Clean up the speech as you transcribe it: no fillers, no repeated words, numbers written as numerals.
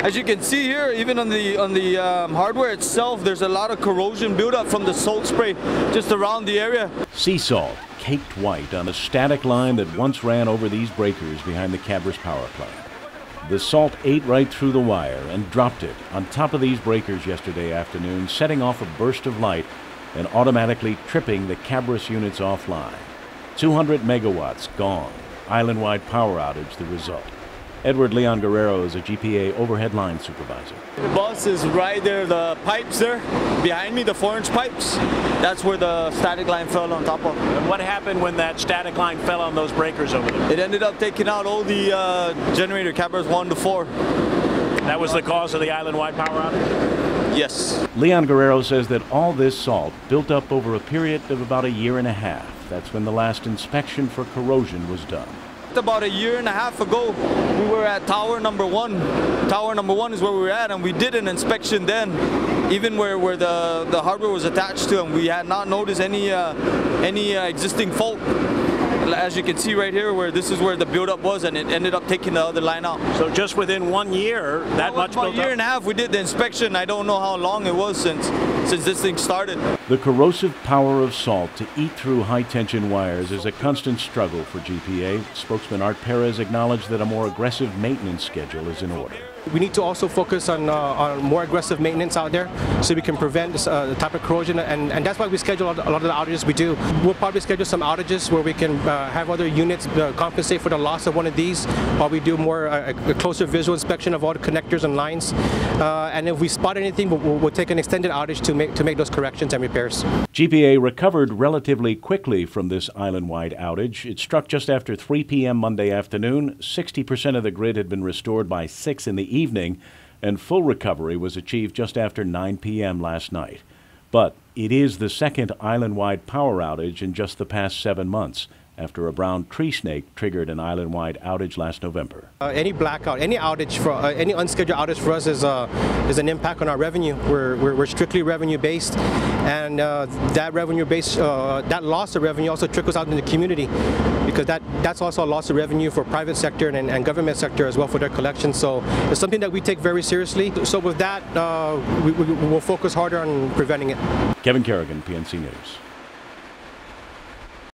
As you can see here, even on the hardware itself, there's a lot of corrosion buildup from the salt spray just around the area. Sea salt caked white on a static line that once ran over these breakers behind the Cabras power plant. The salt ate right through the wire and dropped it on top of these breakers yesterday afternoon, setting off a burst of light and automatically tripping the Cabras units offline. 200 megawatts gone. Island-wide power outage the result. Edward Leon Guerrero is a GPA overhead line supervisor. The bus is right there, the pipes there, behind me, the 4-inch pipes. That's where the static line fell on top of. And what happened when that static line fell on those breakers over there? It ended up taking out all the generator, Cabras 1 to 4. That was the cause of the island-wide power outage? Yes. Leon Guerrero says that all this salt built up over a period of about a year and a half. That's when the last inspection for corrosion was done. About a year and a half ago, we were at tower number 1. Tower number 1 is where we were at, and we did an inspection then, even where the hardware was attached to, and we had not noticed any existing fault. As you can see right here, where this is where the buildup was, and it ended up taking the other line out. So just within 1 year, that much built up? About a year and a half we did the inspection. I don't know how long it was since this thing started. The corrosive power of salt to eat through high-tension wires is a constant struggle for GPA. Spokesman Art Perez acknowledged that a more aggressive maintenance schedule is in order. We need to also focus on more aggressive maintenance out there so we can prevent this type of corrosion, and that's why we schedule a lot of the outages we do. We'll probably schedule some outages where we can have other units compensate for the loss of one of these, while we do more a closer visual inspection of all the connectors and lines. And if we spot anything, we'll take an extended outage to make those corrections and repairs. GPA recovered relatively quickly from this island-wide outage. It struck just after 3 p.m. Monday afternoon. 60% of the grid had been restored by 6 in the evening, and full recovery was achieved just after 9 p.m. last night. But it is the second island-wide power outage in just the past 7 months, after a brown tree snake triggered an island-wide outage last November. Any blackout, any outage, any unscheduled outage for us is an impact on our revenue. We're strictly revenue-based, and that revenue-based, that loss of revenue also trickles out in the community, because that's also a loss of revenue for private sector and government sector as well for their collections. So it's something that we take very seriously. So with that, we will focus harder on preventing it. Kevin Kerrigan, PNC News.